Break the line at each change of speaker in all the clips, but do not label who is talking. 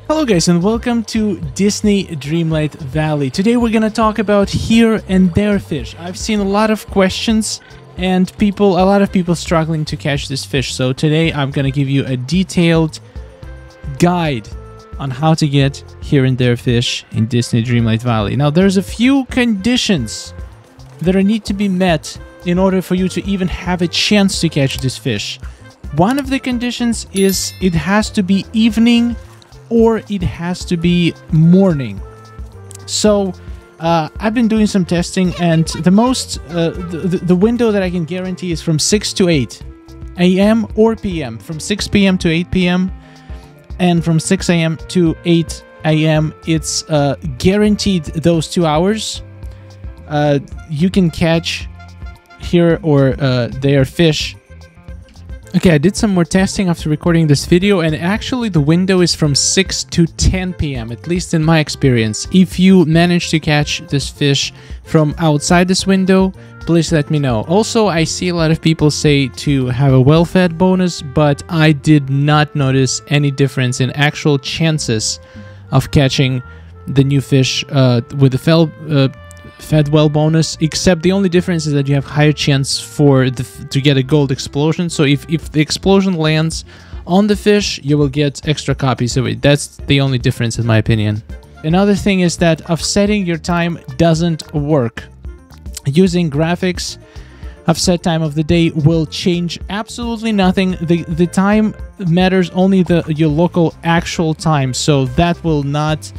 Hello guys and welcome to Disney Dreamlight Valley. Today we're gonna talk about here and there fish. I've seen a lot of questions and a lot of people struggling to catch this fish. So today I'm gonna give you a detailed guide on how to get here and there fish in Disney Dreamlight Valley. Now there's a few conditions that need to be met in order for you to even have a chance to catch this fish. One of the conditions is it has to be evening or it has to be morning. So I've been doing some testing, and the window that I can guarantee is from 6 to 8 a.m. or p.m. From 6 p.m. to 8 p.m. and from 6 a.m. to 8 a.m. It's guaranteed those 2 hours. You can catch here or there fish. Okay, I did some more testing after recording this video, and actually the window is from 6 to 10 p.m., at least in my experience. If you manage to catch this fish from outside this window, please let me know. Also, I see a lot of people say to have a well-fed bonus, but I did not notice any difference in actual chances of catching the new fish with the fed well bonus, except the only difference is that you have higher chance to get a gold explosion. So if the explosion lands on the fish, you will get extra copies of it. That's the only difference in my opinion. Another thing is that offsetting your time doesn't work. Using graphics, offset time of the day will change absolutely nothing. The time matters only your local actual time, so that will not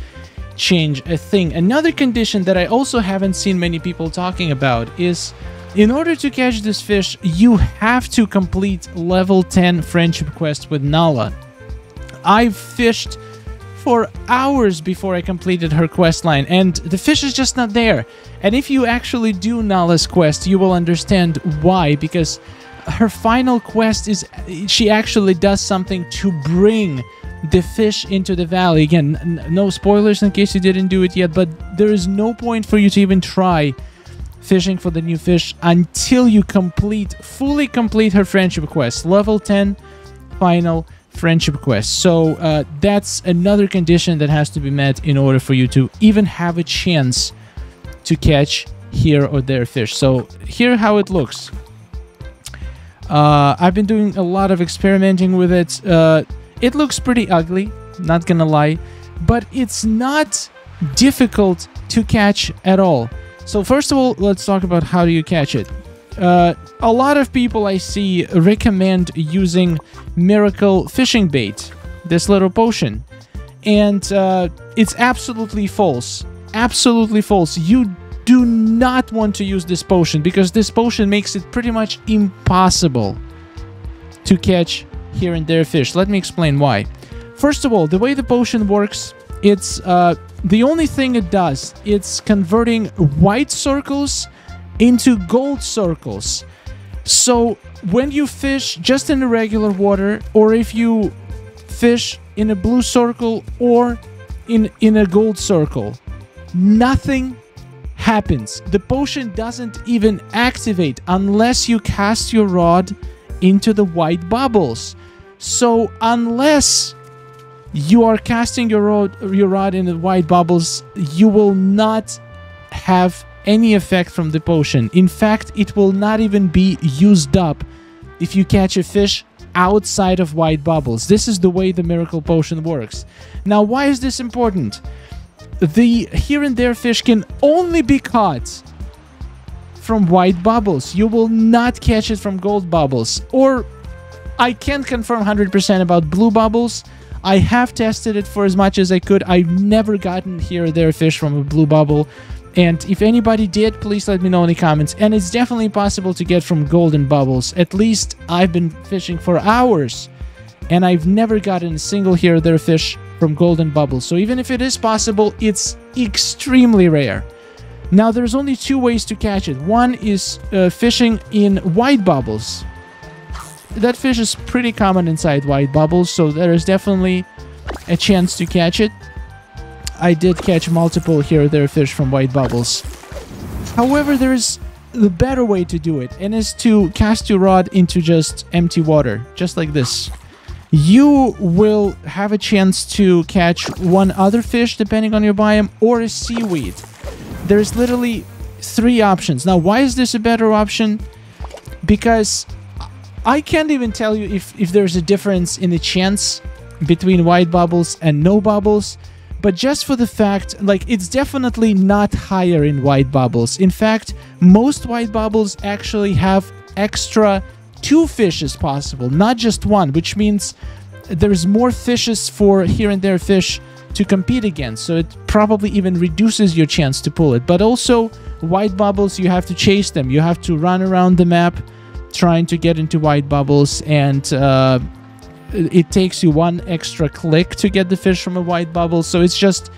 change a thing. Another condition that I also haven't seen many people talking about is, in order to catch this fish, you have to complete level 10 friendship quest with Nala. I fished for hours before I completed her quest line, and the fish is just not there. And if you actually do Nala's quest, you will understand why, because her final quest is she actually does something to bring the fish into the valley. Again, no spoilers in case you didn't do it yet, but there is no point for you to even try fishing for the new fish until you fully complete her friendship quest. Level 10 final friendship quest. So that's another condition that has to be met in order for you to even have a chance to catch here or there fish. So here how it looks. I've been doing a lot of experimenting with it. It looks pretty ugly, not gonna lie, but it's not difficult to catch at all. So first of all, let's talk about how do you catch it. A lot of people I see recommend using Miracle Fishing Bait, this little potion, and it's absolutely false. Absolutely false. You do not want to use this potion, because this potion makes it pretty much impossible to catch here and there fish. Let me explain why. First of all, the way the potion works, it's the only thing it does, it's converting white circles into gold circles. So when you fish just in the regular water, or if you fish in a blue circle or in a gold circle, nothing happens. The potion doesn't even activate unless you cast your rod into the white bubbles. So unless you are casting your rod in the white bubbles, you will not have any effect from the potion. In fact, it will not even be used up if you catch a fish outside of white bubbles. This is the way the miracle potion works. Now, why is this important? The here and there fish can only be caught from white bubbles. You will not catch it from gold bubbles. Or I can't confirm 100% about blue bubbles. I have tested it for as much as I could. I've never gotten here or there fish from a blue bubble. And if anybody did, please let me know in the comments. And it's definitely possible to get from golden bubbles. At least I've been fishing for hours, and I've never gotten a single here or there fish from golden bubbles. So even if it is possible, it's extremely rare. Now, there's only two ways to catch it. One is fishing in white bubbles. That fish is pretty common inside white bubbles, so there is definitely a chance to catch it. I did catch multiple here or there fish from white bubbles. However, there is the better way to do it, and is to cast your rod into just empty water, just like this. you will have a chance to catch one other fish depending on your biome, or a seaweed. There's literally 3 options. Now, why is this a better option? Because I can't even tell you if there's a difference in the chance between white bubbles and no bubbles, but just for the fact, like, it's definitely not higher in white bubbles. In fact, most white bubbles actually have extra 2 fishes possible, not just 1, which means there's more fishes for here and there fish to compete against, so it probably even reduces your chance to pull it. But also, white bubbles, you have to chase them. You have to run around the map trying to get into white bubbles, and it takes you 1 extra click to get the fish from a white bubble, so it's just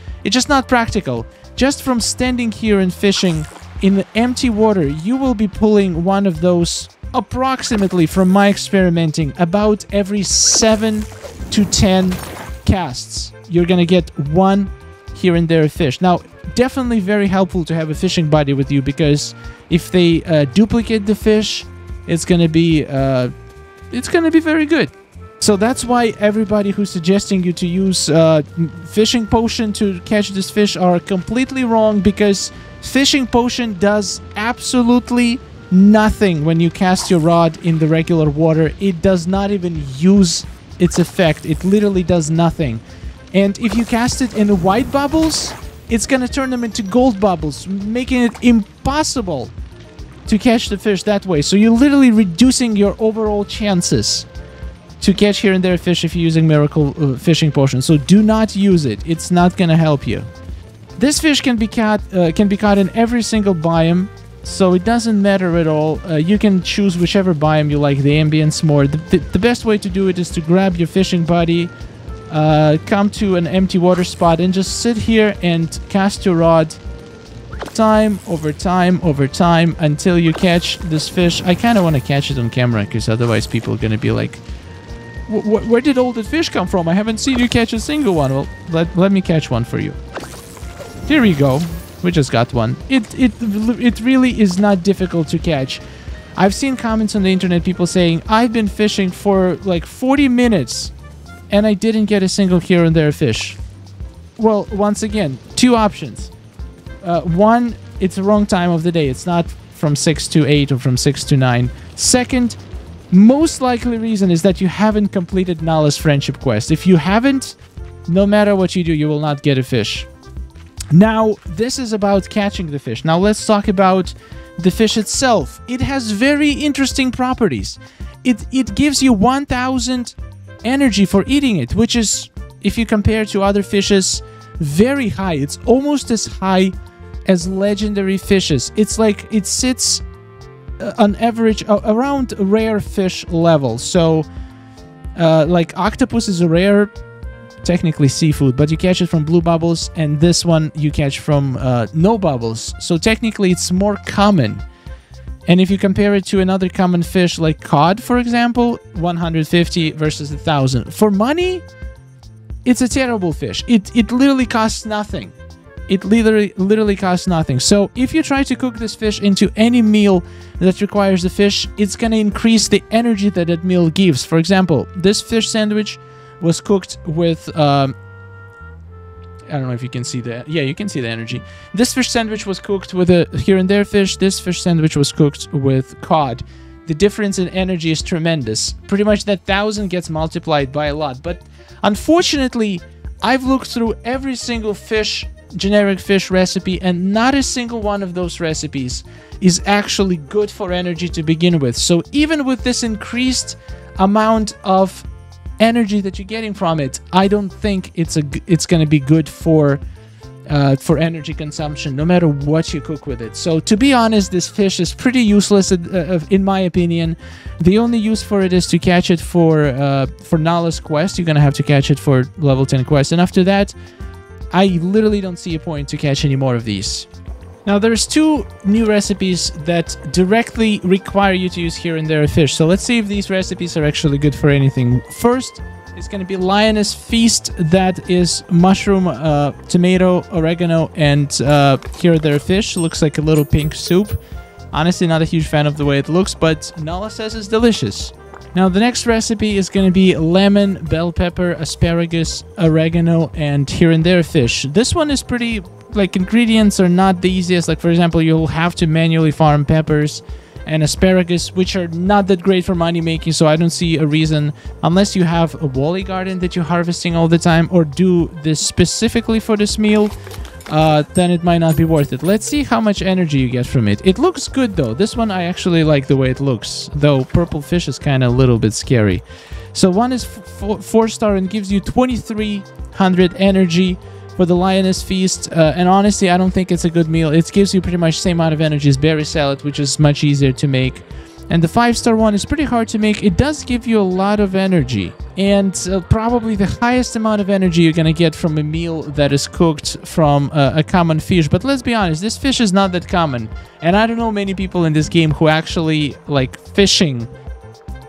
not practical. Just from standing here and fishing in the empty water, you will be pulling one of those approximately, from my experimenting, about every 7 to 10 casts. You're gonna get 1 here and there fish. Now, definitely very helpful to have a fishing buddy with you, because if they duplicate the fish, it's gonna be very good. So that's why everybody who's suggesting you to use fishing potion to catch this fish are completely wrong, because fishing potion does absolutely nothing when you cast your rod in the regular water. It does not even use its effect. It literally does nothing. And if you cast it in white bubbles, it's gonna turn them into gold bubbles, making it impossible to catch the fish that way. So you're literally reducing your overall chances to catch here and there fish if you're using miracle fishing potion. So do not use it. It's not gonna help you. This fish can be caught in every single biome, so it doesn't matter at all. You can choose whichever biome you like the ambience more. The best way to do it is to grab your fishing buddy, come to an empty water spot, and just sit here and cast your rod time over time over time until you catch this fish. I kind of want to catch it on camera, because otherwise people are going to be like, where did all the fish come from? I haven't seen you catch a single one. Well, let me catch one for you. Here we go. We just got one. It really is not difficult to catch. I've seen comments on the internet, people saying, I've been fishing for like 40 minutes and I didn't get a single here and there fish. Well, once again, 2 options. 1, it's the wrong time of the day. It's not from 6 to 8 or from 6 to 9. Second, most likely reason is that you haven't completed Nala's friendship quest. If you haven't, no matter what you do, you will not get a fish. Now, this is about catching the fish. Now, let's talk about the fish itself. It has very interesting properties. It gives you 1000 energy for eating it, which is, if you compare to other fishes, very high. It's almost as high as legendary fishes. It's like it sits on average around rare fish level. So, like octopus is a rare, technically seafood, but you catch it from blue bubbles, and this one you catch from no bubbles. So technically it's more common. And if you compare it to another common fish like cod, for example, 150 versus 1000. For money, it's a terrible fish. It literally costs nothing. It literally costs nothing. So if you try to cook this fish into any meal that requires the fish, it's going to increase the energy that that meal gives. For example, this fish sandwich was cooked with, I don't know if you can see that. Yeah, you can see the energy. This fish sandwich was cooked with a here and there fish. This fish sandwich was cooked with cod. The difference in energy is tremendous. Pretty much that 1000 gets multiplied by a lot. But unfortunately, I've looked through every single generic fish recipe, and not a single one of those recipes is actually good for energy to begin with. So even with this increased amount of energy that you're getting from it, I don't think it's going to be good for energy consumption, no matter what you cook with it. So to be honest, this fish is pretty useless in my opinion. The only use for it is to catch it for Nala's quest. You're going to have to catch it for level 10 quest, and after that, I literally don't see a point to catch any more of these. Now, there's 2 new recipes that directly require you to use here and there a fish. So let's see if these recipes are actually good for anything. First, it's going to be Lioness Feast. That is mushroom, tomato, oregano, and here there fish. Looks like a little pink soup. Honestly, not a huge fan of the way it looks, but Nala says it's delicious. Now the next recipe is going to be lemon, bell pepper, asparagus, oregano, and here and there fish. This one is pretty, like, ingredients are not the easiest. Like, for example, you'll have to manually farm peppers and asparagus, which are not that great for money making, so I don't see a reason, unless you have a wally garden that you're harvesting all the time or do this specifically for this meal, then it might not be worth it. Let's see how much energy you get from it. It looks good though. This one I actually like the way it looks, though purple fish is kind of a little bit scary. So one is 4-star and gives you 2300 energy for the lioness feast, and honestly I don't think it's a good meal. It gives you pretty much the same amount of energy as berry salad, which is much easier to make. And the 5-star one is pretty hard to make. It does give you a lot of energy, and probably the highest amount of energy you're gonna get from a meal that is cooked from a common fish. But let's be honest, this fish is not that common, and I don't know many people in this game who actually like fishing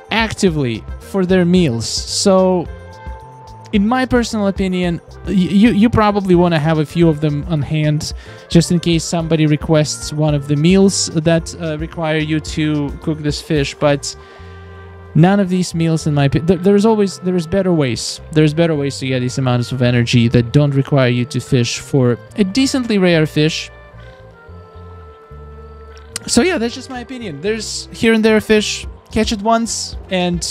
actively for their meals. So in my personal opinion, you probably want to have a few of them on hand, just in case somebody requests one of the meals that require you to cook this fish. But none of these meals, in my opinion, there's better ways. There's better ways to get these amounts of energy that don't require you to fish for a decently rare fish. So yeah, that's just my opinion. There's here and there fish. Catch it once, and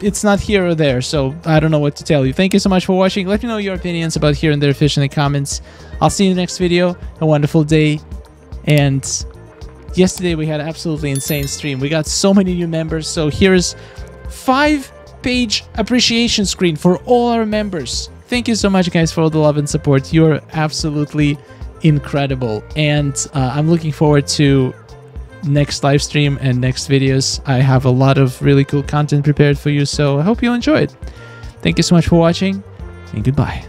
it's not here or there, so I don't know what to tell you. Thank you so much for watching. Let me know your opinions about here and there fish in the comments. I'll see you in the next video. A wonderful day. And yesterday we had an absolutely insane stream. We got so many new members, so here's 5-page appreciation screen for all our members. Thank you so much, guys, for all the love and support. You're absolutely incredible, and I'm looking forward to next live stream and next videos. I have a lot of really cool content prepared for you, so I hope you enjoy it. Thank you so much for watching, and goodbye.